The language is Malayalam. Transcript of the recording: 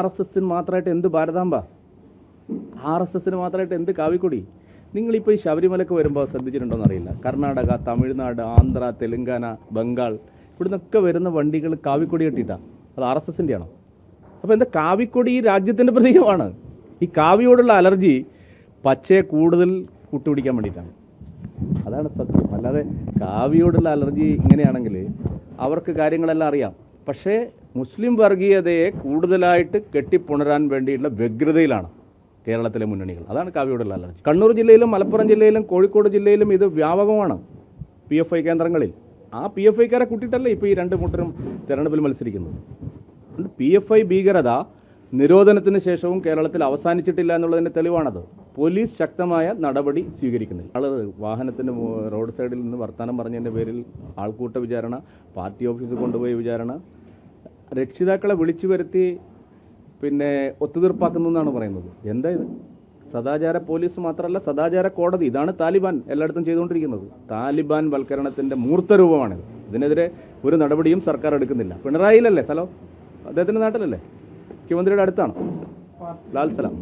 RSSന് മാത്രമായിട്ട് എന്ത് ഭാരതാംബ, RSSന് മാത്രമായിട്ട് എന്ത് കാവിക്കൊടി? നിങ്ങളിപ്പോൾ ഈ ശബരിമലക്ക് വരുമ്പോൾ ശ്രദ്ധിച്ചിട്ടുണ്ടോയെന്ന് അറിയില്ല, കർണാടക, തമിഴ്നാട്, ആന്ധ്ര, തെലുങ്കാന, ബംഗാൾ ഇവിടുന്നൊക്കെ വരുന്ന വണ്ടികൾ കാവിക്കൊടി കെട്ടിയിട്ടാണ്. അത് RSSൻ്റെ ആണോ? അപ്പോൾ എന്താ, കാവിക്കൊടി ഈ രാജ്യത്തിൻ്റെ പ്രതീകമാണ്. ഈ കാവിയോടുള്ള അലർജി പച്ചയെ കൂടുതൽ കൂട്ടുപിടിക്കാൻ വേണ്ടിയിട്ടാണ്. അതാണ് സത്യം. അല്ലാതെ കാവിയോടുള്ള അലർജി ഇങ്ങനെയാണെങ്കിൽ അവർക്ക് കാര്യങ്ങളെല്ലാം അറിയാം. പക്ഷേ മുസ്ലിം വർഗീയതയെ കൂടുതലായിട്ട് കെട്ടിപ്പുണരാൻ വേണ്ടിയുള്ള വ്യഗ്രതയിലാണ് കേരളത്തിലെ മുന്നണികൾ. അതാണ് കാവിയോടുള്ള അലർജി. കണ്ണൂർ ജില്ലയിലും മലപ്പുറം ജില്ലയിലും കോഴിക്കോട് ജില്ലയിലും ഇത് വ്യാപകമാണ്. PFI കേന്ദ്രങ്ങളിൽ ആ PFIക്കാരെ കൂട്ടിയിട്ടല്ലേ ഇപ്പോൾ ഈ രണ്ട് കൂട്ടരും തെരഞ്ഞെടുപ്പിൽ മത്സരിക്കുന്നത്. PFI ഭീകരത നിരോധനത്തിന് ശേഷവും കേരളത്തിൽ അവസാനിച്ചിട്ടില്ല എന്നുള്ളതിൻ്റെ തെളിവാണത്. പോലീസ് ശക്തമായ നടപടി സ്വീകരിക്കുന്നില്ല. ആൾ വാഹനത്തിൻ്റെ റോഡ് സൈഡിൽ നിന്ന് വർത്തമാനം പറഞ്ഞതിൻ്റെ പേരിൽ ആൾക്കൂട്ട വിചാരണ, പാർട്ടി ഓഫീസിൽ കൊണ്ടുപോയി വിചാരണ, രക്ഷിതാക്കളെ വിളിച്ചു വരുത്തി പിന്നെ ഒത്തുതീർപ്പാക്കുന്നു എന്നാണ് പറയുന്നത്. എന്താ ഇത്? സദാചാര പോലീസ് മാത്രമല്ല, സദാചാര കോടതി. ഇതാണ് താലിബാൻ എല്ലായിടത്തും ചെയ്തുകൊണ്ടിരിക്കുന്നത്. താലിബാൻ വൽക്കരണത്തിൻ്റെ മൂർത്തരൂപമാണിത്. ഇതിനെതിരെ ഒരു നടപടിയും സർക്കാർ എടുക്കുന്നില്ല. പിണറായിലല്ലേ സ്ഥലം? അദ്ദേഹത്തിൻ്റെ നാട്ടിലല്ലേ? മുഖ്യമന്ത്രിയുടെ അടുത്താണ് ലാൽ സലാം.